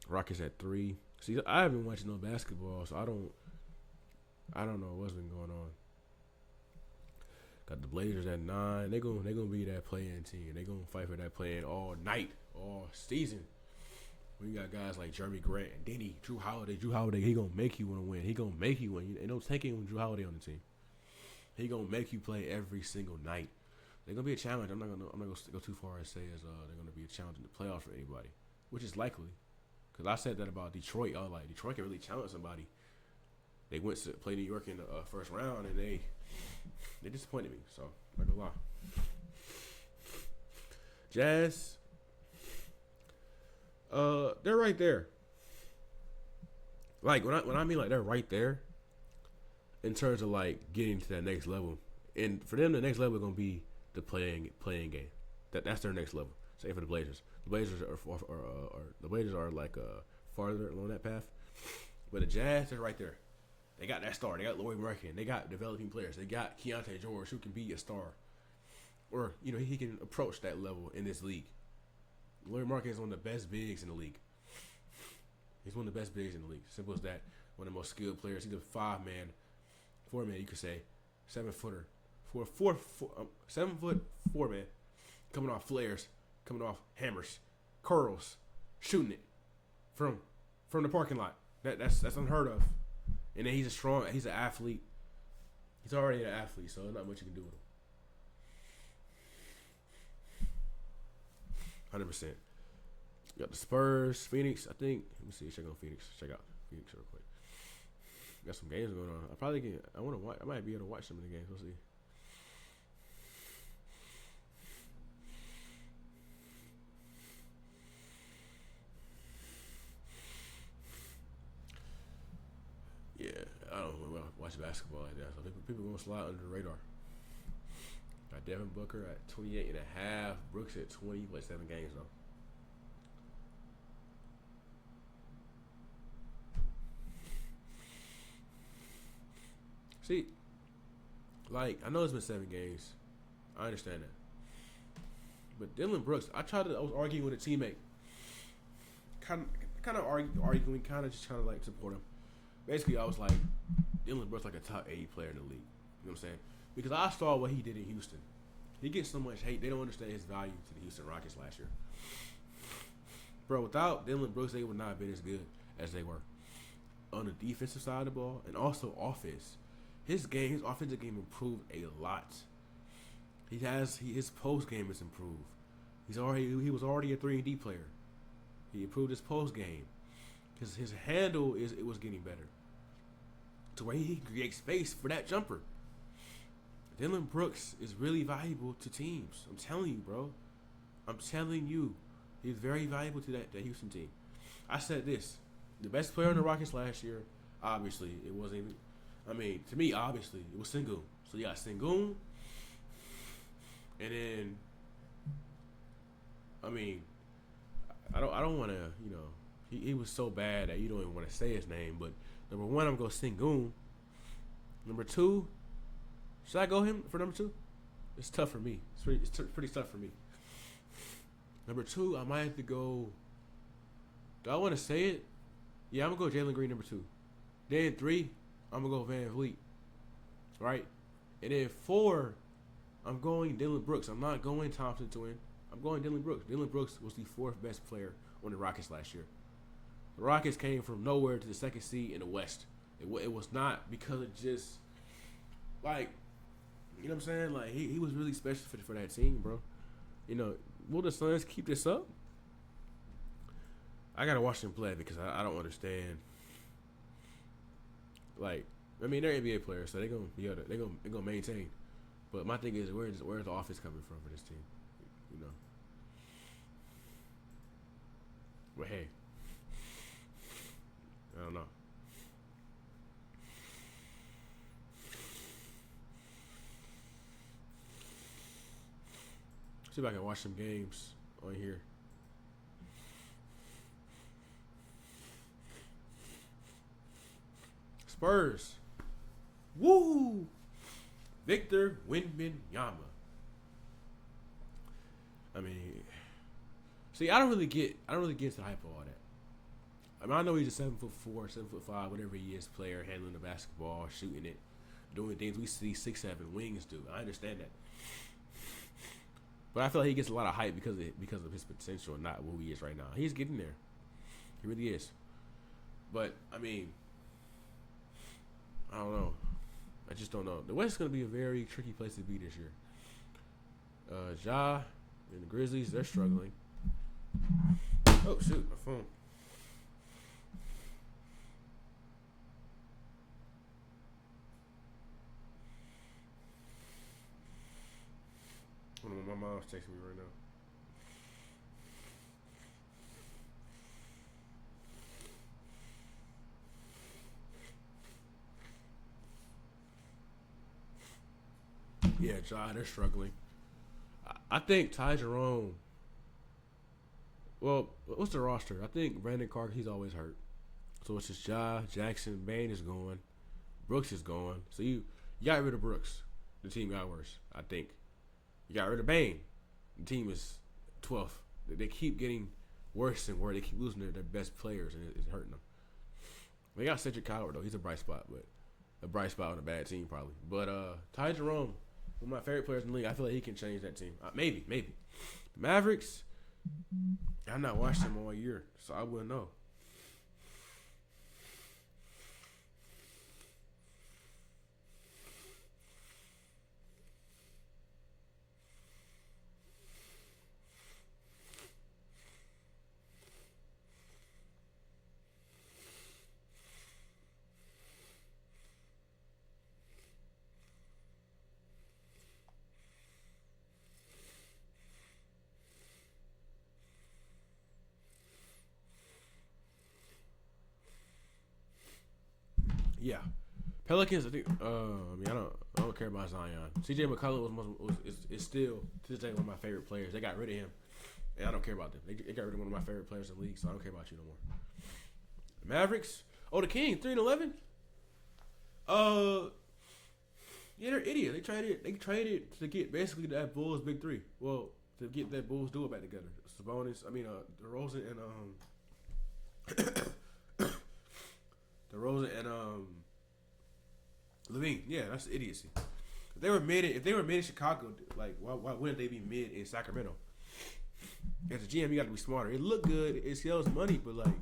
Rockets at 3. See, I haven't watched no basketball, so I don't know what's been going on. Got the Blazers at 9. They gonna be that play-in team. They gonna fight for that play-in all night, all season. When you got guys like Jeremy Grant and Denny, Drew Holiday. Drew Holiday, he gonna make you want to win. He gonna make you win. Ain't no taking Drew Holiday on the team. He gonna make you play every single night. They're gonna be a challenge. I'm not gonna go too far and say as they're gonna be a challenge in the playoffs for anybody, which is likely. Cause I said that about Detroit. I was like, Detroit can really challenge somebody. They went to play New York in the first round and they disappointed me. So I'm not gonna lie. Jazz, they're right there. Like when I mean like they're right there in terms of like getting to that next level. And for them, the next level is gonna be the playing game. That's their next level. Same for the Blazers. The Blazers are like farther along that path. But the Jazz, they're right there. They got that star. They got Lauri Markkanen. They got developing players. They got Keontae George, who can be a star, or he can approach that level in this league. Lauri Markkanen is one of the best bigs in the league. He's one of the best bigs in the league. Simple as that. One of the most skilled players. He's a 5-man, 4-man, you could say, 7-footer, 7-foot 4-man, coming off flares, coming off hammers, curls, shooting it from the parking lot. That's unheard of. And then he's an athlete. He's already an athlete, so there's not much you can do with him. 100%. You got the Spurs, Phoenix. I think. Let me see. Check on Phoenix. Check out Phoenix real quick. Got some games going on. I want to watch. I might be able to watch some of the games. We'll see. Yeah, I don't watch basketball like that. So people gonna slide under the radar. Got Devin Booker at 28 and a half. Brooks at 20. Played 7 games though. See, like I know it's been 7 games. I understand that. But Dylan Brooks, I was arguing with a teammate, kind of arguing, kind of just trying to like support him. Basically, I was like, Dylan Brooks like a top 80 player in the league. You know what I'm saying? Because I saw what he did in Houston. He gets so much hate. They don't understand his value to the Houston Rockets last year. Bro, without Dylan Brooks, they would not have been as good as they were on the defensive side of the ball and also offense. His offensive game improved a lot. His post game is improved. He was already a 3-and-D player. He improved his post game. His handle it was getting better. To where he creates space for that jumper. Dylan Brooks is really valuable to teams. I'm telling you, bro. I'm telling you. He's very valuable to that Houston team. I said this. The best player on the Rockets last year, obviously, it wasn't even, to me, obviously, it was Sengun. So you got Sengun. And then, I don't want to, he was so bad that you don't even want to say his name. But number 1, I'm going to go Sengun. Number 2, should I go him for number 2? It's tough for me. It's pretty tough for me. Number 2, I might have to go. Do I want to say it? Yeah, I'm going to go Jalen Green number 2. Then 3, I'm going to go Van Vliet. Right? And then 4, I'm going Dylan Brooks. I'm not going Thompson to win. I'm going Dylan Brooks. Dylan Brooks was the 4th best player on the Rockets last year. The Rockets came from nowhere to the 2nd seed in the West. It was not because of just, like, you know what I'm saying? Like, he was really special for that team, bro. Will the Suns keep this up? I got to watch them play because I don't understand. Like, they're NBA players, so they're going to maintain. But my thing is, where's the offense coming from for this team? But hey, I don't know. See if I can watch some games on here. Spurs. Woo! Victor Wembanyama. See, I don't really get into the hype of all that. I mean, I know he's a 7'4", 7'5", whatever he is, player handling the basketball, shooting it, doing things we see 6'7" wings do. I understand that, but I feel like he gets a lot of hype because of his potential, and not who he is right now. He's getting there. He really is. But I mean, I don't know. I just don't know. The West is going to be a very tricky place to be this year. Ja and the Grizzlies, they're struggling. Oh shoot, my phone. Hold on, my mom's texting me right now. Yeah, Ja, they're struggling. I think Ty Jerome. Well, what's the roster? I think Brandon Clark, he's always hurt. So it's just Ja, Jackson, Bane is going, Brooks is going. So you got rid of Brooks, the team got worse. I think you got rid of Bane, the team is 12th. They keep getting worse and worse. They keep losing their best players, and it's hurting them. They got Cedric Coward though. He's a bright spot, but a bright spot on a bad team probably. But Ty Jerome, one of my favorite players in the league. I feel like he can change that team. Maybe. The Mavericks, I've not watched them all year, so I wouldn't know. Yeah, Pelicans. I think. I don't care about Zion. C.J. McCollum is still to this day one of my favorite players. They got rid of him, and I don't care about them. They got rid of one of my favorite players in the league, so I don't care about you no more. The Mavericks. Oh, the Kings, 3-11. Yeah, they're idiots. They traded to get basically that Bulls big three. Well, to get that Bulls duo back together. Sabonis. DeRozan and DeRozan and Levine. Yeah, that's idiocy. If they were mid in Chicago, like why wouldn't they be mid in Sacramento? As a GM, you got to be smarter. It looked good. It sells money, but like,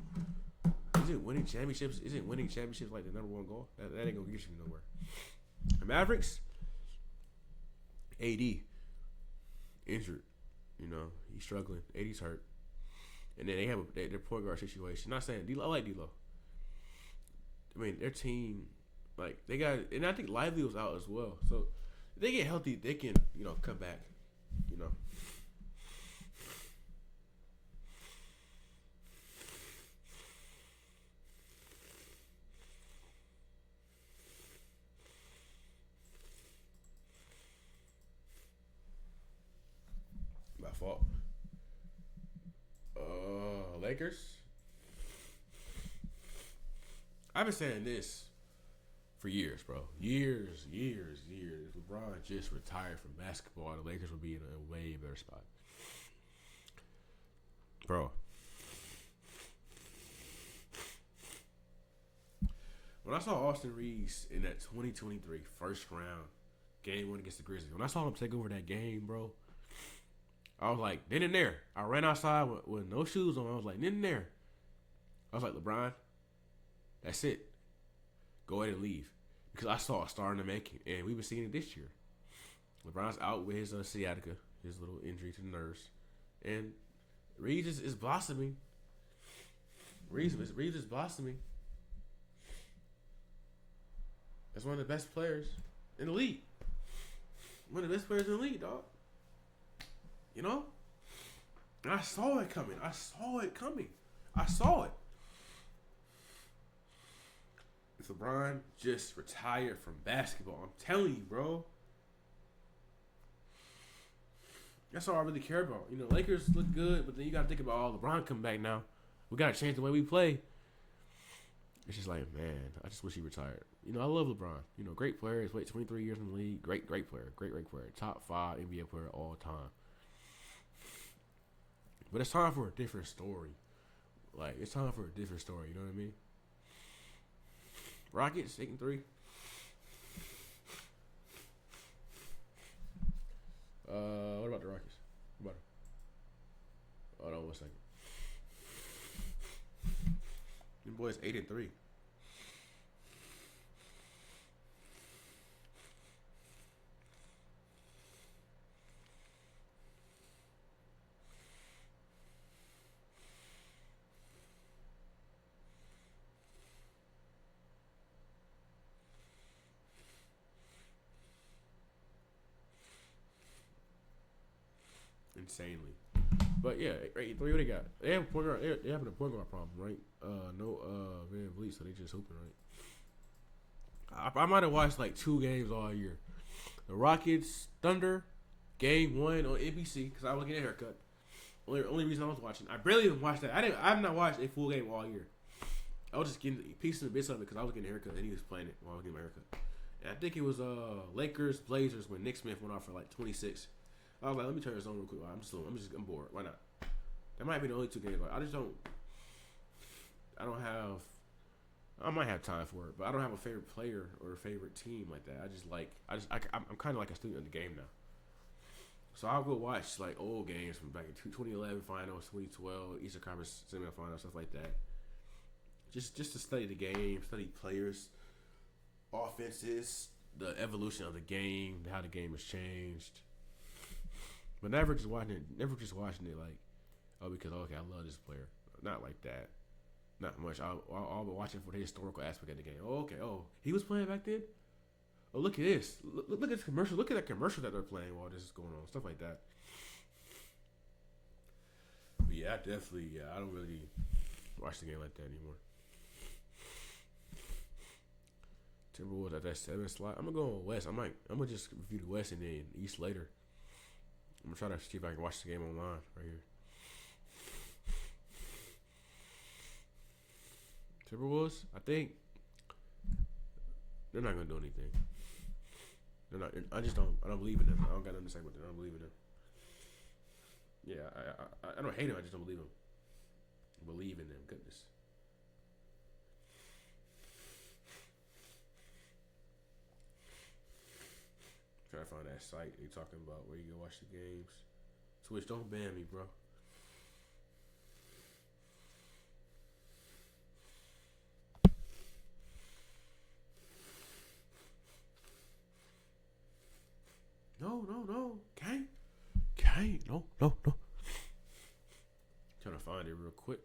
isn't winning championships like the number one goal? That ain't gonna get you nowhere. The Mavericks, AD injured. You know, he's struggling. AD's hurt, and then they have their point guard situation. Not saying D'Lo, I like D'Lo. I mean, their team, like they got, and I think Lively was out as well. So if they get healthy, they can come back. You know. My fault. Lakers. I've been saying this for years, bro. Years. If LeBron just retired from basketball, the Lakers would be in a way better spot. Bro. When I saw Austin Reeves in that 2023 first round game one against the Grizzlies, when I saw him take over that game, bro, I was like, then and there. I ran outside with no shoes on. I was like, then and there. I was like, LeBron, that's it. Go ahead and leave. Because I saw a star in the making. And we've been seeing it this year. LeBron's out with his sciatica, his little injury to the nerves. And Reeves is blossoming. Reeves is blossoming. That's one of the best players in the league. One of the best players in the league, dog. You know? And I saw it coming. I saw it. If LeBron just retired from basketball, I'm telling you, bro. That's all I really care about. You know, Lakers look good, but then you got to think about, LeBron coming back now. We got to change the way we play. It's just like, man, I just wish he retired. You know, I love LeBron. You know, great player. He's played 23 years in the league. Great player. Great player. Top 5 NBA player all time. But it's time for a different story. Like it's time for a different story. You know what I mean? Rockets 8-3. What about the Rockets? What about them? Hold on 1 second. Them boys 8-3. Insanely. But yeah, 8-3. What they got? They have a point guard. They having a point guard problem, right? No Van Vliet, so they just hooping, right? I might have watched like 2 games all year. The Rockets Thunder game 1 on NBC because I was getting a haircut. Only reason I was watching. I barely even watched that. I've not watched a full game all year. I was just getting pieces and bits of it because I was getting a haircut and he was playing it while I was getting my haircut. And I think it was Lakers Blazers when Nick Smith went off for like 26. I was like, let me turn this on real quick. I'm bored. Why not? That might be the only 2 games. Like, I might have time for it, but I don't have a favorite player or a favorite team like that. I'm kind of like a student of the game now. So I'll go watch like old games from back in 2011 finals, 2012 Eastern Conference semifinals, stuff like that. Just to study the game, study players, offenses, the evolution of the game, how the game has changed. But never just watching it like, oh, because okay, I love this player. Not like that. Not much. I'll be watching for the historical aspect of the game. Oh, okay. Oh, he was playing back then. Oh, look at this. Look at this commercial. Look at that commercial that they're playing while this is going on. Stuff like that. But yeah, I don't really watch the game like that anymore. Timberwolves at that 7 slot. I'm gonna go on West. I'm gonna just review the West and then East later. I'm gonna try to see if I can watch the game online right here. Timberwolves, I think they're not gonna do anything. They're not. I don't believe in them. I don't got nothing to say about them. I don't believe in them. Yeah, I don't hate them. I just don't believe them. Believe in them. Goodness. Trying to find that site they talking about where you can watch the games. Twitch, don't ban me, bro. No. Can't. No. Trying to find it real quick.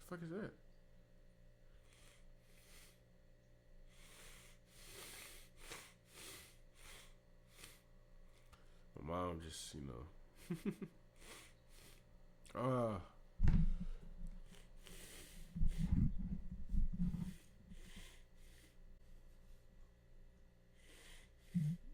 What the fuck is that? My mom just,